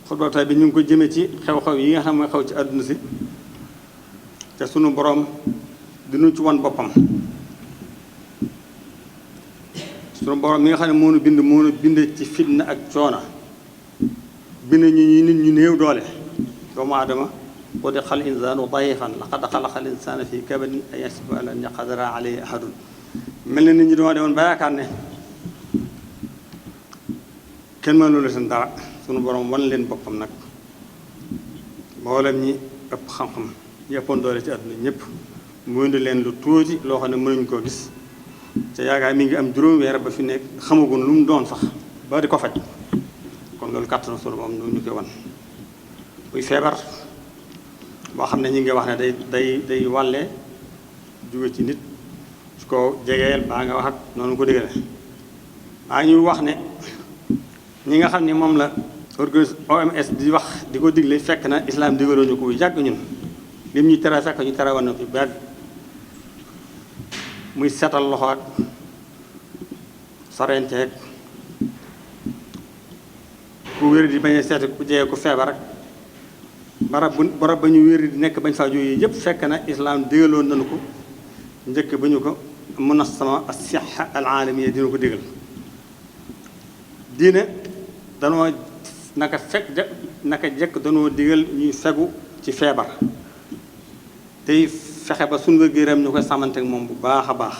xutba tay bi ñu ngi ko jëme ci xew-xew yi nga xam ne xew ci àdduna si te sunu boroom dinu ci won boppam. sunu boroom mi nga xam ne moo nu bind ci fitna ak coona bind ñu nit ñu néew doole doomu aadama xuliqa al insaanu da'iifan laqad xalaqa al insaana fii kabadin an yahsiba an lan yaqdira alayhi ahadun mel na nit ñi dama demoon ba yaakaar ne kenn mënu la seen dara sunu borom wan leen boppam nag mboolem ñi ëpp xam-xam ñi ëppoon doole ci àdduna ñëpp mu indi leen lu tuuti loo xam ne mënuñu koo gis te yaakaar mi ngi am juróom weer ba fi nekk xamagun lu mu doon sax ba di ko faj kon loolu kàttanu sunu moom ñu koy wan muy feebar boo xam ne ñi ngi wax ne day wàlle jóge ci nit su ko jegeel baa nga wax ak noonu ko déggale maa ngi wax ne ñi nga xam ne moom la OMS di wax di ko digle fekk na islam digaloo ñu ko bu yàgg ñun lim ñu tere fekk ñu tere woon na fi ba muy setal loxo ak sorenteeg ku wér di bañ a seeti ku jege ku feebar ak barab ba ñu wér di nekk bañ faa jógee yëpp fekk na islam digaloon nañu ko njëkk ba ñu ko munassama as-sihha al-aalamiya dina ko digal diine danoo naka jekk danoo digal ñuy fegu ci feebar tey fexe ba suñu wér-gu-yaram ñu koy sàmmante ak moom bu baax a baax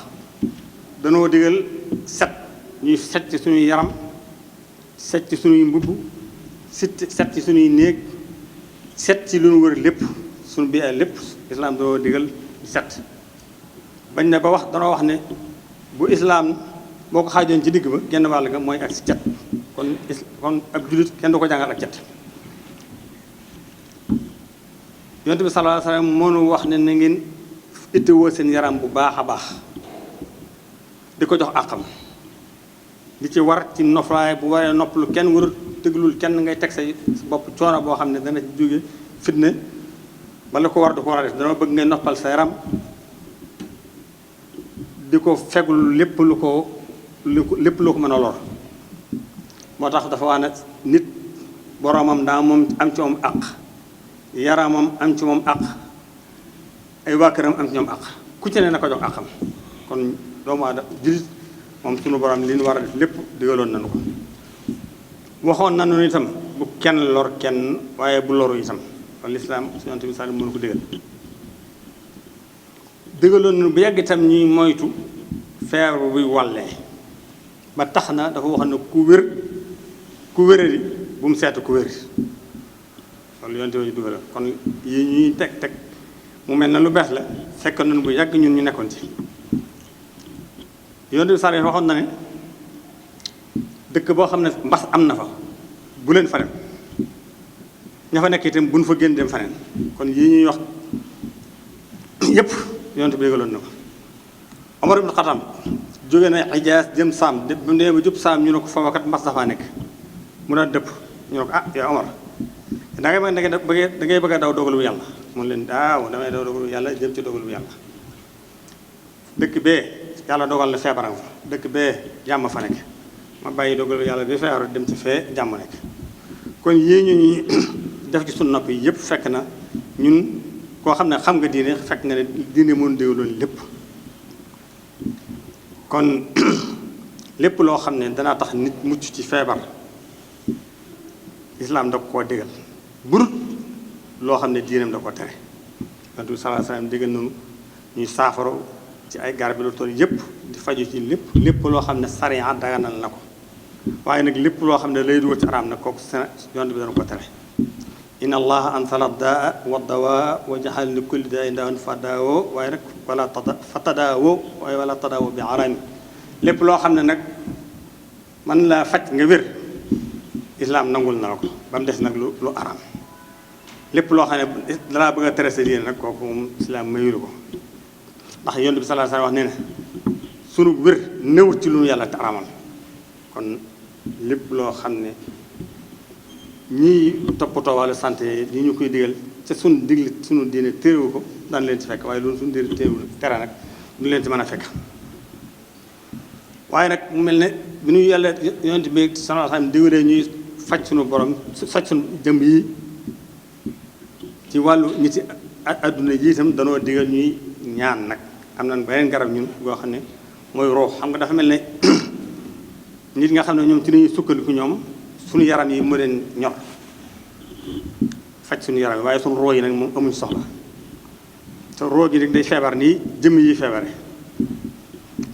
danoo digal set ñuy set ci suñuy yaram set ci suñuy mbubb set ci suñuy néeg set ci lu ñu wër lépp suñu bi ay lépp islaam danoo digal set bañ na ba wax danoo wax ne bu islaam boo ko xaajoon ci digg ba genn wàll ga mooy ak si cet kon ab jullit kenn du ko jàngal ak cet yonent bi sallallahu alayhi wa sallam moo nu wax ne na ngeen ittewoo seen yaram bu baax a baax di ko jox àqam li ci war ci noflaay bu waree noppalu kenn warul tëglul kenn ngay teg sa bopp coono boo xam ne dana ci jóge fitna bala ko war du ko war a def dana bëgg ngay noppal sa yaram di ko fegul lépp lu ko mën a lor moo tax dafa wax ne nit boroomam daa moom am ci moom àq yaramam am ci moom àq ay waa këram am ci ñoom àq ku ci ne na ko jox àqam kon doomu aadama jullit moom sunu borom li ñu war a def lépp digaloon nañu ko waxoon nañu itam bu kenn lor kenn waaye bu loru itam kon lislaam Yonent bi sallallahu mënu ko digal digaloon nañu bu yàgg itam ñuy moytu feebar buy wàllee ba tax na dafa wax ne ku wéradi bu mu seetu ku wér loolu Yonent bi digaloon kon yi ñuy teg mu mel na lu bees la fekk nañu bu yàgg ñun ñu nekkoon ci Yonent bi sallallahu waxoon na ne dëkk boo xam ne mbas am na fa bu leen fa dem ña fa nekk itam buñ fa génn dem faneen kon yii ñuy wax yépp Yonent bi dégaloon na ko Omar ibn Khattab jóge na Hijaaz jëm Saam bu ndee ba jub Saam ñu ne ko foofa kat mbas dafa nekk mu daal dëpp ñu ne ko yow Omar da ngay bëgg a daw dogalu yàlla mun leen damay daw dogalu yàlla jëm ci dogalu yàlla dëkk bee yàlla dogal na feebaram fa dëkk bee jàmm fa nekk ma bàyyi dogalu yàlla bi feebar dem ci fee jàmm nekk kon yii ñu ñuy def ci sunu nopp yi yëpp fekk na ñun koo xam ne xam nga diine fekk nga ne diine mën dégloon lépp kon lépp loo xam ne danaa tax nit mucc ci feebar islaam da koo digal burut loo xam ne diineem da ko tere Yonent bi sallallahu alayhi wasallam digal nañu ñuy saafaro ci ay garab lu toll yëpp di faju ci lépp loo xam ne sariya daganal na ko waaye nag lépp loo xam ne lay dugal ci araam nag kooku Yonent bi dana ko tere inna allaha ansala daa wa dawaa wa jaxal li kulli daa daan fa daawoo waaye nag fa tadaawoo waaye wala tadaawoo bi araami lépp loo xam ne nag man laa faj nga wér islaam nangul na la ko ba mu des nag lu araam lépp loo xam ne dalaa bëgg a tere sa diine nag kooku moom islaam mayulu ko ndax Yonent bi sallallahu alayhi wasallam wax nee na sunu wér newut ci lu nu yàlla te araamal kon lépp loo xam ne ñii toppatoo wàllu santé yi ñu koy digal ca sunu diine téerewu ko daan leen ci fekk waaye loolu sunu diine téerewu tere nag du leen ci mën a fekk waaye nag mu mel ne bi ñu yàlla Yonent bi sallallahu alayhi wasallam digalee ñuy faj suñu borom faj suñu jëm yi ci wàllu nit adduna ji itam danoo digal ñuy ñaan nag am nañ beneen garab ñun boo xam ne mooy roox xam nga dafa mel ne nit nga xam ne ñoom ci lañuy sukkandiku ñoom suñu yaram yi mu leen ñor faj suñu yaram yi waaye suñu roo yi nag moom amuñ soxla te roo gi nag day feebar nii jëmm yi feebare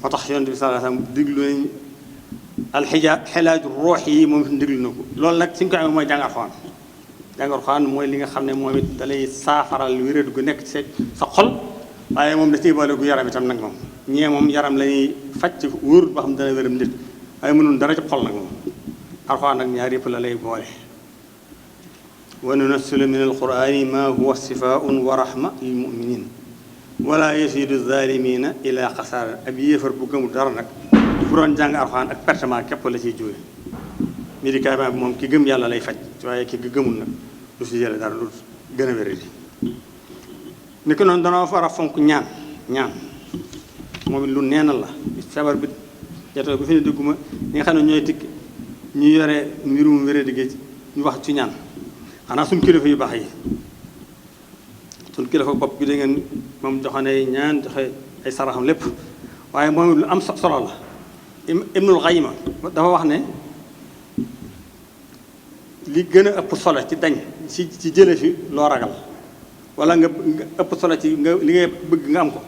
moo tax yonent bi sallallahu alayhi wasallam diglu nañ xelaaju roox yi moom fi diglu na ko loolu nag suñ ko amee mooy jàng Alxuraan jàng Alxuraan mooy li nga xam ne moom it dalay saafaral wérédu gu nekk ci sa xol waaye moom da ciy boole gu yaram itam nag moom ñee moom yaram lañuy faj ci wóor ba xam dana wéram nit waaye mënul dara ci xol nag moom Alxuraan nag ñaar yëpp la lay boole wa nunazzilu min alqurani ma huwa shifaa'un wa rahma lil mu'minin wala yazidu zalimina ila xasaara ab yéefar bu gëmul dara nag bu doon jàng Alxuraan ak pertement képp la ciy jóge médicament bi moom ki gëm yàlla lay faj waaye ki gëmul nag du si jële dara lu gën a wéri ni ko noonu danoo war a fonk ñaan moom it lu neenal la feebar bi jotoo bu fi ne dégguma ñi nga xam ne ñooy tikk ñu yore mbirum wéradi gi ñu wax ci ñaan xanaa suñ kilifa yu baax yi suñ kilifa bopp bi da ngeen moom joxe ne ñaan joxe ay saraxam lépp waaye moom lu am solo la Ibnul Qayyim dafa wax ne li gën a ëpp solo ci dañ ci jële fi loo ragal wala nga ëpp solo ci nga li ngay bëgg nga am ko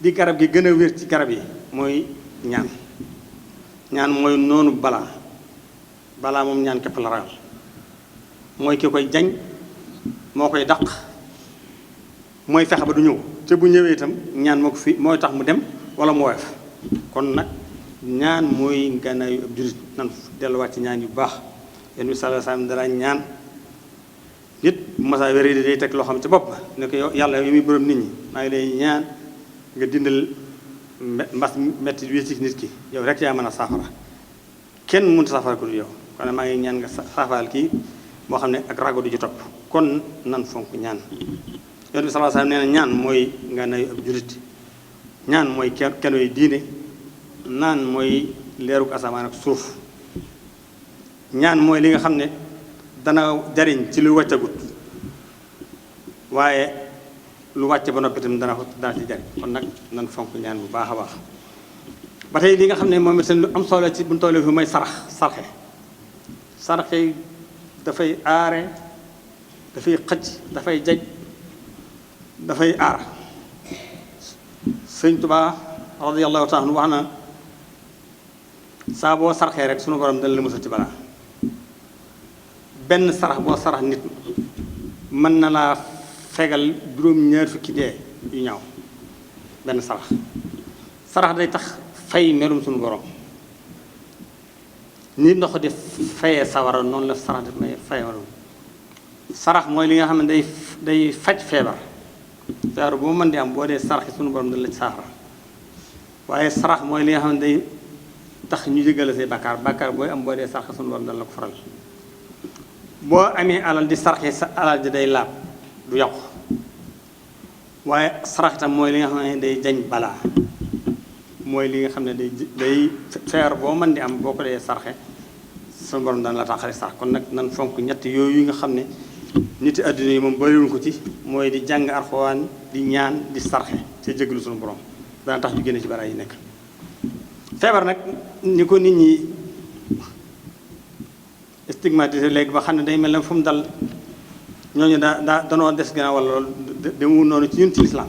di garab gi gën a wér ci garab yi mooy ñaan mooy noonu balaa moom ñaan képp la ragal mooy ki koy jañ moo koy daq mooy fexe ba du ñëw te bu ñëwee itam ñaan moo ko fi mooy tax mu dem wala mu woyof kon nag ñaan mooy ngànnaayu ab jullit nan delluwaat ci ñaan yu baax yéen bi sallallahu alayhi wasallam dara ñaan nit bu masaa wér yi day teg loo xam ci bopp ne ko yow yàlla yow muy borom nit ñi maa ngi lay ñaan nga dindal mbas metti wi ci nit ki yow rek yaa mën a saafara kenn mënut a saafara ko du yow kon maa ngi ñaan nga saafaral kii moo xam ne ak rago du ci topp kon nan fonk ñaan yéen bi sallallahu alayhi wasallam nee na ñaan mooy ngànnaayu ab jullit ñaan mooy kenoy diine naan mooy leerug asamaan ak suuf ñaan mooy li nga xam ne dana jariñ ci lu wàccagut waaye lu wàcce ba noppi itam dana ci jariñ kon nag nan fonk ñaan bu baax a baax ba tey li nga xam ne moom itam lu am solo ci buñ tollee fi mooy sarxe dafay aare dafay xëcc dafay jaj dafay aar sëñ Tuubaa radiyallahu taala wax na saa boo sarxee rek sunu borom dana la musal ci balaa benn sarax boo sarax nit mën na laa fegal juróom-ñaar fukki dee yu ñaaw benn sarax day tax fay melum sunu borom ni ndox di fayee sawara noonu la sarax di may fayee sarax mooy li nga xam ne day faj feebar bu ma mën di am boo dee sarax sunu borom dana la ci saafara waaye sarax mooy li nga xam ne day tax ñu jéggal say bàkkaar booy am boo dee sarax sunu borom dana la ko faral boo amee alal di saraxe sa alal ji day laab du yàqu waaye sarax itam mooy li nga xam ne day jañ balaa mooy li nga xam ne day feer boo mën di am boo ko dee saraxe sunu borom dana la taxale sax kon nag nan fonk ñett yooyu nga xam ne nit adduna yi moom bariwuñ ko ci mooy di jàng Alxuraan di ñaan di sarxe te jéggalu sunu borom dana tax ñu génne ci bara yi nekk feebar nag ni ko nit ñi stigmatisé léegi ba xam ne day mel ne fu mu dal ñooñu danoo des gannaaw wala loolu demu noonu ci ñun ci lislaam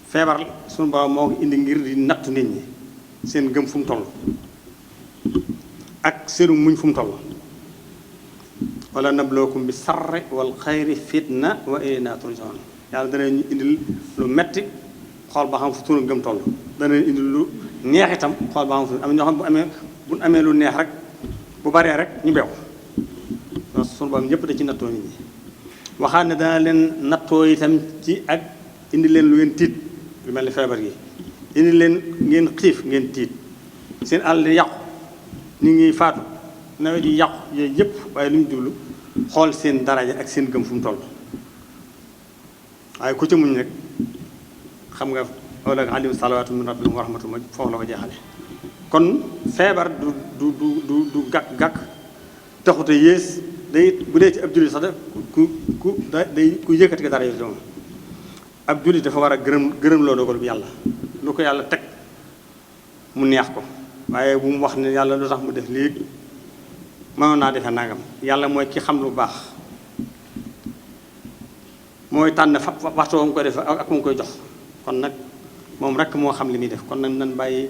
feebar sunu borom moo ko indi ngir di nattu nit ñi seen gëm fu mu toll ak seenu muñ fu mu toll wala nablookum bi sarri wal xayri fitna wa ilayna turjaun yàlla dana ñu indil lu metti xool ba xam fu sunu gëm toll dana indil lu neex itam xool ba xam fu am ñoo xam bu amee lu neex rek bu baree rek ñu beew sunu borom ñëpp da ci nattoo nit ñi waxaat ne dana leen nattoo itam ci ak indi leen lu ngeen tiit lu mel ni feebar gi indi leen ngeen xiif ngeen tiit seen àll di yàqu nit ñi faatu nawet yi yàqu yooyu yëpp waaye lu ñu jublu xool seen daraja ak seen gëm fu mu toll waaye ku ci muñ rek xam nga wala alim salawaatu min rabbihim wa rahmatu foofu la ko jeexale kon feebar du gàkk taxute yées day bu dee ci ab jullit sax da ku yëkkati ko dara yow doom ab jullit dafa war a gërëm loo dogal bi yàlla lu ko yàlla teg mu neex ko waaye bu mu wax ne yàlla lu tax mu def lii mënoon naa defee nangam yàlla mooy ki xam lu baax mooy tànn waxtu mu koy def ak mu koy jox kon nag moom rek moo xam li muy def kon nag nan bàyyi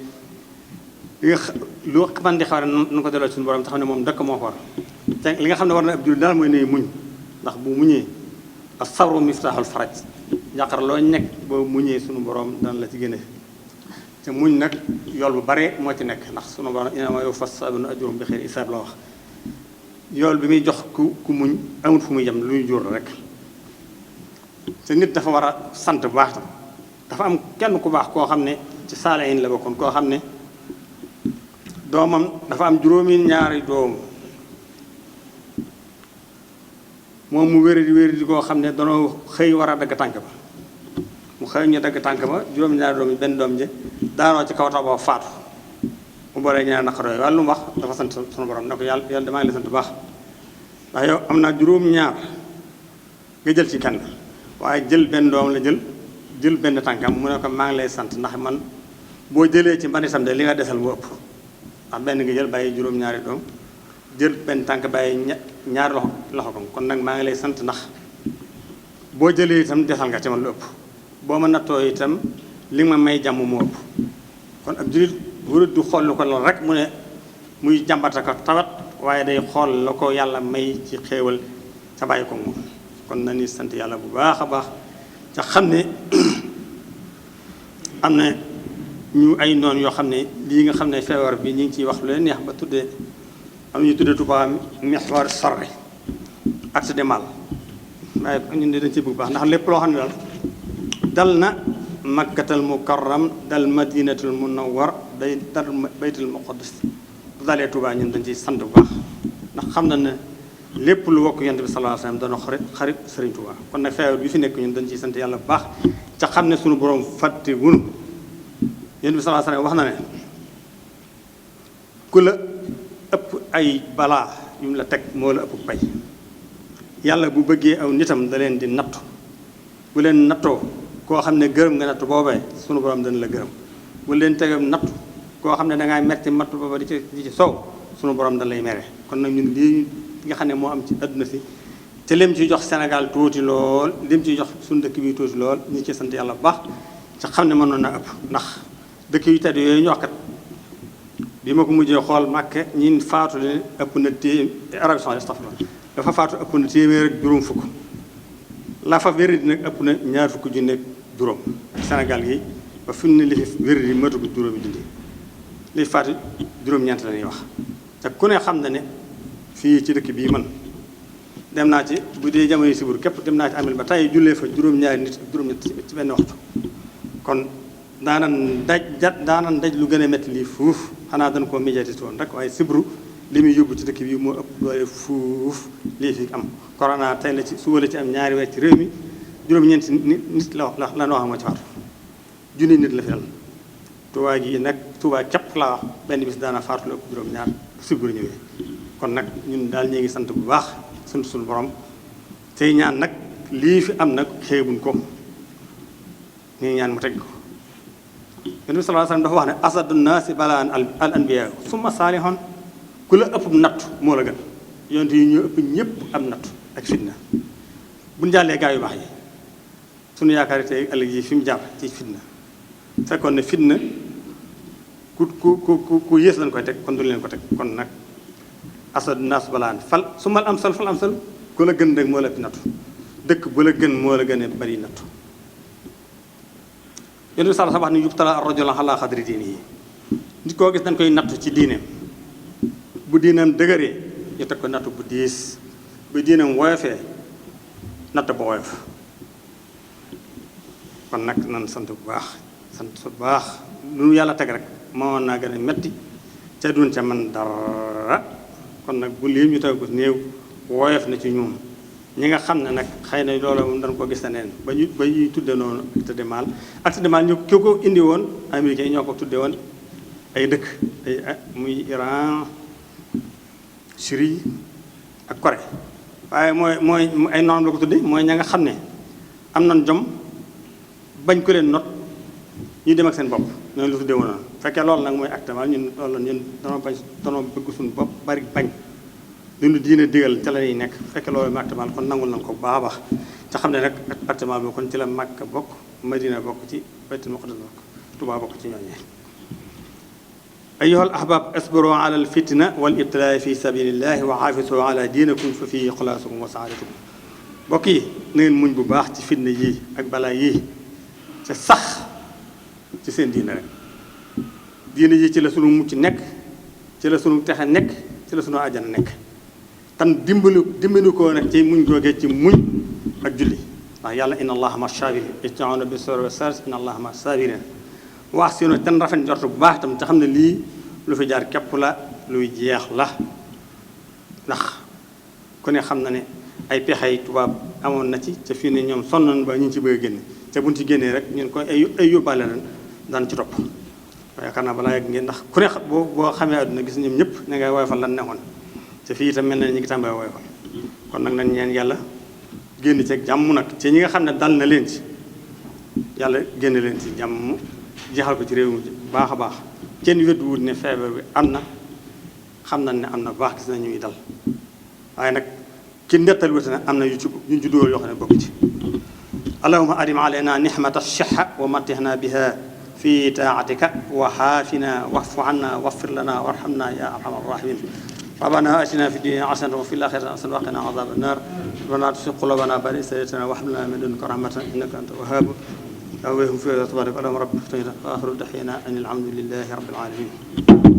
li nga lu man di xaw nan ko delloo suñu borom te xam ne moom dëkk moo ko war te li nga xam ne war na ab jullit daal mooy ne muñ ndax bu muñee as-sabru miftaaxul faraj njàqar loo nekk boo muñee suñu borom dana la ci génne te muñ nag yool bu bare moo ci nekk ndax suñu borom innamaa yuwaffa as-saabiriina ajrahum bi xayri hisaab la wax yool bi muy jox ku muñ amul fu muy yem lu ñu jur rek te nit dafa war a sant bu baax tam dafa am kenn ku baax koo xam ne ci saalihiin la bokkoon koo xam ne doomam dafa am juróomi ñaari doom moom mu wéri di koo xam ne danoo xëy war a dagg tànk ba mu xëy ñu dagg tànk ba juróomi ñaari doom yi benn doom ji daanoo ci kaw tax ba faatu mu boolee ñaari naqar yooyu wàllu mu wax dafa sant sunu borom ne ko yàlla damaa ngi la sant bu baax ndax yow am naa juróom ñaar nga jël ci kenn waaye jël benn doom la jël benn tànkam mu ne ko maa ngi lay sant ndax man boo jëlee ci mbanitam de li nga desal mu ëpp ndax benn nga jël bàyyi juróom-ñaari doom jël benn tànk bàyyi ñaari loxo ko kon nag maa ngi lay sant ndax boo jëlee itam desal nga ci man lu ëpp boo ma nattoo itam li nga ma may jàmm mu ëpp kon ab jullit warut du xool lu ko lool rek mu ne muy jàmbata ko tawat waaye day xool la ko yàlla may ci xéewal ca bàyyi ko moom kon na ni sant yàlla bu baax a baax ca xam ne am na ñu ay noonu yoo xam ne lii nga xam ne feebar bi ñu ngi ciy wax lu leen neex ba tuddee am ñu tuddee tubaab mihwar sarri axe de mal waaye ñun de dañ ci bëgg baax ndax lépp loo xam ne daal dal na makkatal mukarram dal madinatul munawwar day dal baytul muqaddas bu dalee Tuubaa ñun dañ ciy sant bu baax ndax xam na ne lépp lu wokk yonent bi sallallahu alayhi wasallam dana xarit Sëriñ Tuubaa kon nag feebar bi fi nekk ñun dañ ciy sant yàlla bu baax ca xam ne suñu borom fàtte wunu yonent bi sallallahu alayhi wasallam wax na ne ku la ëpp ay balaa yu mu la teg moo la ëpp pay yàlla bu bëggee aw nitam da leen di nattu bu leen nattoo koo xam ne gërëm nga nattu boobee sunu borom dana la gërëm bu leen tegam nattu koo xam ne dangaa metti mattu booba di ci soow sunu borom dana lay mere kon nag ñun lii nga xam ne moo am ci àdduna si te lim ci jox Sénégal tuuti lool lim ci jox suñu dëkk bi tuuti lool ñu ci sant yàlla bu baax ca xam ne mënoon na ëpp ndax dëkk yu tedd yooyu ñu wax kat bi ma ko mujjee xool Màkka ñin faatu leen ëpp na Arabie Saoudite astafurlah dafa faatu ëpp na téeméer ak juróom fukk la fa wér di nag ëpp na ñaar fukk junne ak juróom Sénégal gi ba fi mu ne li fi wér di matu ko juróomi junne li faatu juróom-ñeent la ñuy wax te ku ne xam na ne fii ci dëkk bii man dem naa ci bu dee jamono sibur képp dem naa ci amel ba tey jullee fa juróom-ñaari nit ak juróom-ñett ci benn waxtu kon daanan daj lu gën a métti lii fuuf xanaa dañ koo médiatisé woon rek waaye sibru li muy yóbbu ci dëkk bi moo ëpp doole fuuf lii fi am corona tey la ci suba la ci am ñaari weer ci réew mi juróom-ñeenti nit la wax la wax moo ci faatu junni nit la fi dal Tuubaa gi nag Tuubaa képp laa wax benn bis daana faatu la ëpp juróom-ñaar sibru ñëwee kon nag ñun daal ñu ngi sant bu baax sant suñu borom tey ñaan nag lii fi am nag xeebuñ ko ñu ngi ñaan mu teg ko Yonent bi sallallahu alayhi wasallam dafa wax ne asadu naasi balaan al anbiya summa saalihun ku la ëpp nattu moo la gën yonent yi ñoo ëpp ñëpp am nattu ak fitna buñ jàllee gaa yu baax yi suñu yaakaar tey ëllëg yi fi mu jaar ci fitna fekkoon ne fitna ku yées lañ koy teg kon duñ leen ko teg kon nag asadu naas balaan fal su mal am sal fal am sal ku la gën rek moo la ëpp nattu dëkk bu la gën moo la gën a bari nattu yonent bi sallallahu alayhi wasallam wax ni yubtala ar-rajulu ala qadri diinihi nit koo gis dañ koy nattu ci diineem bu diineem dëgëree ñu teg ko nattu bu diis bu diineem woyofee natt ba woyof kon nag nan sant bu baax lu yàlla teg rek moo naa gën a metti ca dun ca man dara kon nag bu lii ñu teg ko néew woyof na ci ñoom ñi nga xam ne nag xëy na loolu moom dañ ko gis na neen ba ñuy tudde noonu acte de mal ñu ki ko indi woon américains yi ñoo ko tudde woon ay dëkk muy Iran Syrie ak Corée waaye mooy ay noonam la ko tudde mooy ña nga xam ne am nañ jom bañ ko leen not ñu dem ak seen bopp ñooñu la tuddee woon noonu fekkee loolu nag mooy actuellement ñun loolu la ñun danoo bëgg suñu bopp bari bañ duñu diine digal ca la ñuy nekk fekkee loolu mooy actuellement kon nangul nañ ko bu baax a baax ca xam ne nag actuellement bi kon ci la Makka bokk Madina bokk ci Baytul Maqdis bokk Tuubaa bokk ci ñooñee ayyuhal ahbab asbiru ala al fitna wal ibtilaa fi sabilillahi wa xaafisu ala diinakum fa fii xulaasukum wa saadatukum mbokk yi na ngeen muñ bu baax ci fitna yii ak balaa yii te sax ci seen diine rek diine yi ci la sunu mucc nekk ci la sunu texe nekk ci la sunu àjjana nekk tan dimbali ko nag ci muñ googee ci muñ ak julli ndax yàlla inna allaha ma sabirin istaoona bi sabri wa sars inna allaha ma sabirin wax si tan rafet njort bu baax itam te xam ne lii lu fi jaar képp la luy jeex la ndax ku ne xam na ne ay pexey tubaab amoon na ci te fii ne ñoom sonn nañ ba ñu ngi ci bëgg a génne te buñ ci génnee rek ñun ko ay yóbbaale lan daan ci topp yaakaar naa balaa yegg ngeen ndax ku ne boo xamee àdduna gis ñoom ñëpp ne ngay woyofal lan neexoon te fii itam mel na ñu ngi tàmbali woyofal kon nag nañ ñeen yàlla génn ci jàmm nag te ñi nga xam ne dal na leen ci yàlla génn leen ci jàmm jeexal ko ci réew mi baax a baax kenn wét wut ne feebar bi am na xam nañ ne am na baax gis nañ ñuy dal waaye nag ki nettal wéte na am na yu ci dugal yoo xam ne bokk ci allahuma adim alayna nihmata siha wa matihna biha fi taatika wa xaafina waxfu anna waxfir lana warhamna ya arhamar rahimin rabbana atina fi dunya hasanatan wa fil akhirati hasanatan wa qina adhaban nar rabbana tuzigh qulubana ba'da idh hadaytana wa hab lana min ladunka rahmatan innaka antal wahhab أوهم فيها تبارك اللهم رب افتح وآخر دحينا أن الحمد لله رب العالمين